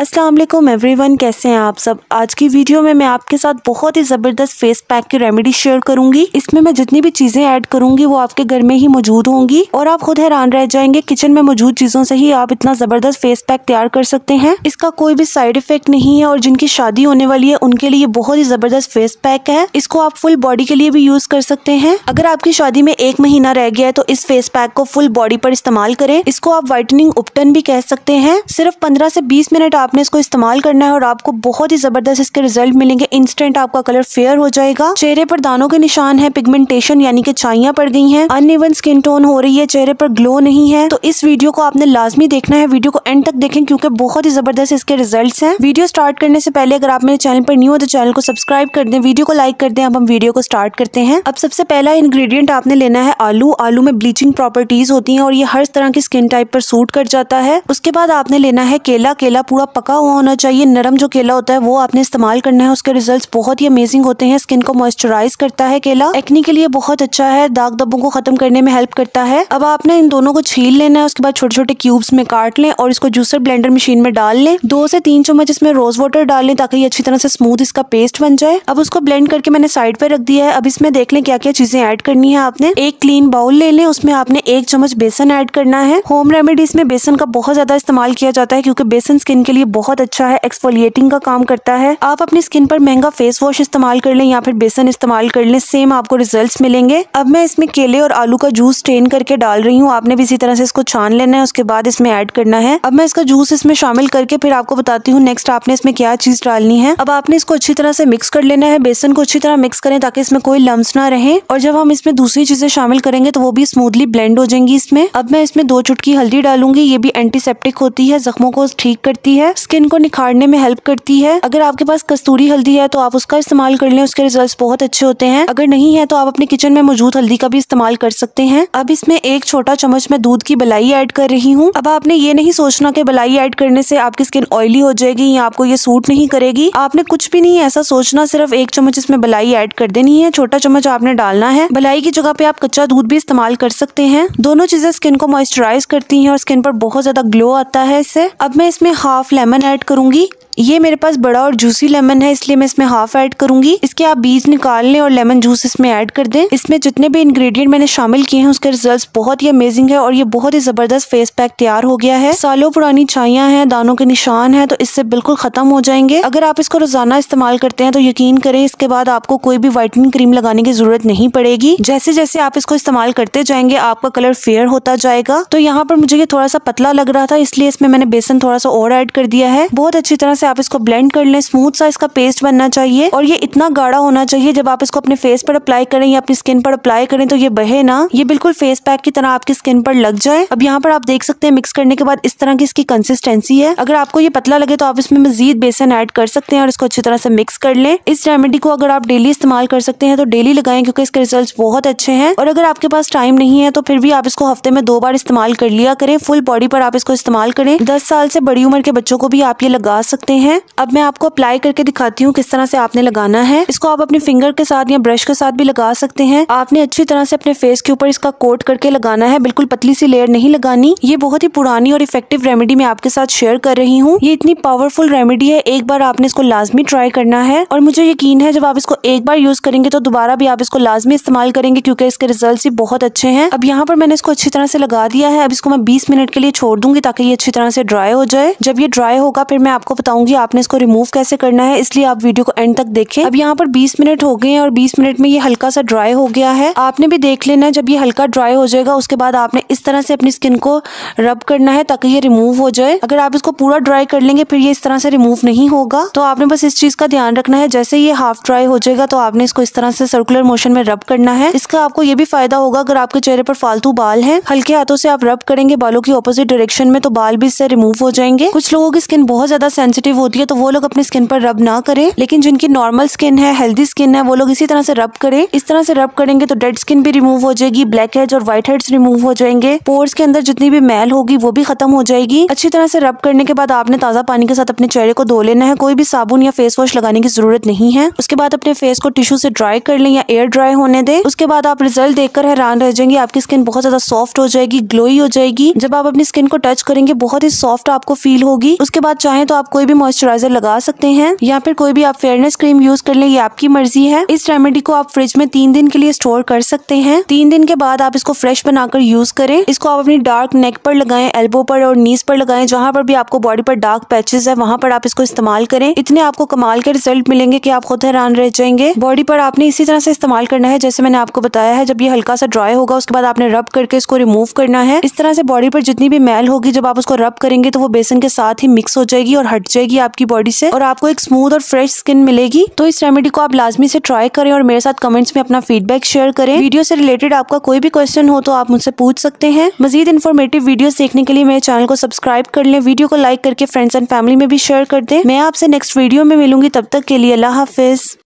अस्सलाम वालेकुम एवरीवन, कैसे हैं आप सब। आज की वीडियो में मैं आपके साथ बहुत ही ज़बरदस्त फेस पैक की रेमेडी शेयर करूंगी। इसमें मैं जितनी भी चीज़ें ऐड करूंगी वो आपके घर में ही मौजूद होंगी और आप खुद हैरान रह जाएंगे। किचन में मौजूद चीज़ों से ही आप इतना ज़बरदस्त फेस पैक तैयार कर सकते हैं। इसका कोई भी साइड इफेक्ट नहीं है और जिनकी शादी होने वाली है उनके लिए बहुत ही ज़बरदस्त फेस पैक है। इसको आप फुल बॉडी के लिए भी यूज कर सकते हैं। अगर आपकी शादी में 1 महीना रह गया है तो इस फेस पैक को फुल बॉडी पर इस्तेमाल करें। इसको आप व्हाइटनिंग उपटन भी कह सकते हैं। सिर्फ 15 से 20 मिनट आपने इसको इस्तेमाल करना है और आपको बहुत ही जबरदस्त इसके रिजल्ट मिलेंगे। इंस्टेंट आपका कलर फेयर हो जाएगा। चेहरे पर दानों के निशान है, पिगमेंटेशन यानी कि छाइयां पड़ गई हैं, अनइवन स्किन टोन हो रही है, चेहरे पर ग्लो नहीं है, तो इस वीडियो को आपने लाजमी देखना है। वीडियो को एंड तक देखें क्योंकि बहुत ही जबरदस्त इसके रिजल्ट्स हैं। वीडियो स्टार्ट करने से पहले अगर आप मेरे चैनल पर न्यू हो तो चैनल को सब्सक्राइब कर दें, वीडियो को लाइक कर दें। अब हम वीडियो को स्टार्ट करते हैं। अब सबसे पहला इंग्रेडिएंट आपने लेना है आलू। आलू में ब्लीचिंग प्रॉपर्टीज होती हैं और ये हर तरह की स्किन टाइप पर सूट कर जाता है। उसके बाद आपने लेना है केला। केला पूरा पका हुआ होना चाहिए। नरम जो केला होता है वो आपने इस्तेमाल करना है। उसके रिजल्ट्स बहुत ही अमेजिंग होते हैं। स्किन को मॉइस्चराइज करता है केला, एक्ने के लिए बहुत अच्छा है, दाग धब्बों को खत्म करने में हेल्प करता है। अब आपने इन दोनों को छील लेना है। उसके बाद छोटे छोटे क्यूब्स में काट लें और इसको जूसर ब्लेंडर मशीन में डाल लें। 2 से 3 चम्मच इसमें रोज वाटर डाल लें ताकि ये अच्छी तरह से स्मूथ इसका पेस्ट बन जाए। अब उसको ब्लेंड करके मैंने साइड पे रख दिया है। अब इसमें देख लें क्या क्या चीजें ऐड करनी है। आपने एक क्लीन बाउल ले लें, उसमें आपने 1 चम्मच बेसन ऐड करना है। होम रेमेडीज में बेसन का बहुत ज्यादा इस्तेमाल किया जाता है क्योंकि बेसन स्किन के लिए बहुत अच्छा है, एक्सफोलिएटिंग का काम करता है। आप अपनी स्किन पर महंगा फेस वॉश इस्तेमाल कर लें या फिर बेसन इस्तेमाल कर लें, सेम आपको रिजल्ट्स मिलेंगे। अब मैं इसमें केले और आलू का जूस स्ट्रेन करके डाल रही हूँ। आपने भी इसी तरह से इसको छान लेना है, उसके बाद इसमें ऐड करना है। अब मैं इसका जूस इसमें शामिल करके फिर आपको बताती हूँ नेक्स्ट आपने इसमें क्या चीज डालनी है। अब आपने इसको अच्छी तरह से मिक्स कर लेना है। बेसन को अच्छी तरह मिक्स करें ताकि इसमें कोई लम्स ना रहे और जब हम इसमें दूसरी चीजें शामिल करेंगे तो वो भी स्मूथली ब्लेंड हो जाएंगी इसमें। अब मैं इसमें 2 चुटकी हल्दी डालूंगी। ये भी एंटीसेप्टिक होती है, जख्मों को ठीक करती है, स्किन को निखारने में हेल्प करती है। अगर आपके पास कस्तूरी हल्दी है तो आप उसका इस्तेमाल कर लें, उसके रिजल्ट्स बहुत अच्छे होते हैं। अगर नहीं है तो आप अपने किचन में मौजूद हल्दी का भी इस्तेमाल कर सकते हैं। अब इसमें 1 छोटा चम्मच में दूध की मलाई ऐड कर रही हूँ। अब आपने ये नहीं सोचना कि मलाई ऐड करने से आपकी स्किन ऑयली हो जाएगी या आपको ये सूट नहीं करेगी। आपने कुछ भी नहीं ऐसा सोचना, सिर्फ 1 चम्मच इसमें मलाई ऐड कर देनी है। छोटा चम्मच आपने डालना है। मलाई की जगह पे आप कच्चा दूध भी इस्तेमाल कर सकते हैं। दोनों चीजें स्किन को मॉइस्चराइज करती हैं और स्किन पर बहुत ज्यादा ग्लो आता है इससे। अब मैं इसमें हाफ लेमन ऐड करूंगी। ये मेरे पास बड़ा और जूसी लेमन है इसलिए मैं इसमें हाफ ऐड करूंगी। इसके आप बीज निकाल लें और लेमन जूस इसमें ऐड कर दें। इसमें जितने भी इंग्रेडिएंट मैंने शामिल किए हैं उसके रिजल्ट्स बहुत ही अमेजिंग है और ये बहुत ही जबरदस्त फेस पैक तैयार हो गया है। सालों पुरानी छाइयां हैं, दानों के निशान हैं, तो इससे बिल्कुल खत्म हो जाएंगे। अगर आप इसको रोजाना इस्तेमाल करते हैं तो यकीन करें इसके बाद आपको कोई भी व्हाइटनिंग क्रीम लगाने की जरूरत नहीं पड़ेगी। जैसे जैसे आप इसको इस्तेमाल करते जाएंगे आपका कलर फेयर होता जाएगा। तो यहाँ पर मुझे ये थोड़ा सा पतला लग रहा था इसलिए इसमें मैंने बेसन थोड़ा सा और ऐड कर दिया है। बहुत अच्छी तरह से आप इसको ब्लेंड कर लें। स्मूथ सा इसका पेस्ट बनना चाहिए और ये इतना गाढ़ा होना चाहिए जब आप इसको अपने फेस पर अप्लाई करें या अपनी स्किन पर अप्लाई करें तो ये बहे ना, ये बिल्कुल फेस पैक की तरह आपकी स्किन पर लग जाए। अब यहाँ पर आप देख सकते हैं मिक्स करने के बाद इस तरह की इसकी कंसिस्टेंसी है। अगर आपको ये पतला लगे तो आप इसमें मजीद बेसन ऐड कर सकते हैं और इसको अच्छी तरह से मिक्स कर लें। इस रेमेडी को अगर आप डेली इस्तेमाल कर सकते हैं तो डेली लगाएं क्योंकि इसके रिजल्ट्स बहुत अच्छे हैं। और अगर आपके पास टाइम नहीं है तो फिर भी आप इसको हफ्ते में 2 बार इस्तेमाल कर लिया करें। फुल बॉडी पर आप इसको इस्तेमाल करें। 10 साल से बड़ी उम्र के बच्चों को भी आप ये लगा सकते हैं। अब मैं आपको अप्लाई करके दिखाती हूँ किस तरह से आपने लगाना है। इसको आप अपने फिंगर के साथ या ब्रश के साथ भी लगा सकते हैं। आपने अच्छी तरह से अपने फेस के ऊपर इसका कोट करके लगाना है, बिल्कुल पतली सी लेयर नहीं लगानी। ये बहुत ही पुरानी और इफेक्टिव रेमेडी मैं आपके साथ शेयर कर रही हूँ। ये इतनी पावरफुल रेमेडी है, एक बार आपने इसको लाजमी ट्राई करना है और मुझे यकीन है जब आप इसको एक बार यूज करेंगे तो दोबारा भी आप इसको लाजमी इस्तेमाल करेंगे क्योंकि इसके रिजल्ट्स ही बहुत अच्छे हैं। अब यहाँ पर मैंने इसको अच्छी तरह से लगा दिया है। अब इसको मैं 20 मिनट के लिए छोड़ दूंगी ताकि ये अच्छी तरह से ड्राई हो जाए। जब ये ड्राई होगा फिर मैं आपको बताऊंगी आपने इसको रिमूव कैसे करना है, इसलिए आप वीडियो को एंड तक देखें। अब यहाँ पर 20 मिनट हो गए हैं और 20 मिनट में ये हल्का सा ड्राई हो गया है। आपने भी देख लेना है। जब ये हल्का ड्राई हो जाएगा उसके बाद आपने इस तरह से अपनी स्किन को रब करना है ताकि ये रिमूव हो जाए। अगर आप इसको पूरा ड्राई कर लेंगे फिर ये इस तरह से रिमूव नहीं होगा, तो आपने बस इस चीज का ध्यान रखना है। जैसे ये हाफ ड्राई हो जाएगा तो आपने इसको इस तरह से सर्कुलर मोशन में रब करना है। इसका आपको ये भी फायदा होगा अगर आपके चेहरे पर फालतू बाल हैं, हल्के हाथों से आप रब करेंगे बालों की ऑपोजिट डायरेक्शन में तो बाल भी इससे रिमूव हो जाएंगे। कुछ लोगों की स्किन बहुत ज्यादा सेंसिटिव सेंसिटिव होती है तो वो लोग अपनी स्किन पर रब ना करें, लेकिन जिनकी नॉर्मल स्किन है, हेल्दी स्किन है, वो लोग इसी तरह से रब करें। इस तरह से रब करेंगे तो डेड स्किन भी रिमूव हो जाएगी, ब्लैक हेड्स और व्हाइट हेड्स रिमूव हो जाएंगे, पोर्स के अंदर जितनी भी मैल होगी वो भी खत्म हो जाएगी। अच्छी तरह से रब करने के बाद आपने ताज़ा पानी के साथ अपने चेहरे को धो लेना है, कोई भी साबुन या फेस वॉश लगाने की जरूरत नहीं है। उसके बाद अपने फेस को टिश्यू से ड्राई कर लें या एयर ड्राई होने दें। उसके बाद आप रिजल्ट देखकर हैरान रह जाएंगे, आपकी स्किन बहुत ज्यादा सॉफ्ट हो जाएगी, ग्लोई हो जाएगी। जब आप अपनी स्किन को टच करेंगे बहुत ही सॉफ्ट आपको फील होगी। उसके बाद चाहें तो आप कोई भी मॉइस्चराइजर लगा सकते हैं या फिर कोई भी आप फेयरनेस क्रीम यूज कर लें, ये आपकी मर्जी है। इस रेमेडी को आप फ्रिज में 3 दिन के लिए स्टोर कर सकते हैं। 3 दिन के बाद आप इसको फ्रेश बनाकर यूज करें। इसको आप अपनी डार्क नेक पर लगाएं, एल्बो पर और नीज पर लगाएं, जहां पर भी आपको बॉडी पर डार्क पैचेस है वहां पर आप इसको इस्तेमाल करें। इतने आपको कमाल के रिजल्ट मिलेंगे कि आप खुद हैरान रह जाएंगे। बॉडी पर आपने इसी तरह से इस्तेमाल करना है जैसे मैंने आपको बताया है। जब ये हल्का सा ड्राई होगा उसके बाद आपने रब करके इसको रिमूव करना है। इस तरह से बॉडी पर जितनी भी मैल होगी जब आप उसको रब करेंगे तो वो बेसन के साथ ही मिक्स हो जाएगी और हट जाएगी आपकी बॉडी से, और आपको एक स्मूथ और फ्रेश स्किन मिलेगी। तो इस रेमेडी को आप लाजमी से ट्राई करें और मेरे साथ कमेंट्स में अपना फीडबैक शेयर करें। वीडियो से रिलेटेड आपका कोई भी क्वेश्चन हो तो आप मुझसे पूछ सकते हैं। मजीद इन्फॉर्मेटिव वीडियोस देखने के लिए मेरे चैनल को सब्सक्राइब कर लें, वीडियो को लाइक करके फ्रेंड्स एंड फैमिली में भी शेयर कर दें। मैं आपसे नेक्स्ट वीडियो में मिलूंगी, तब तक के लिए अल्लाह हाफिज।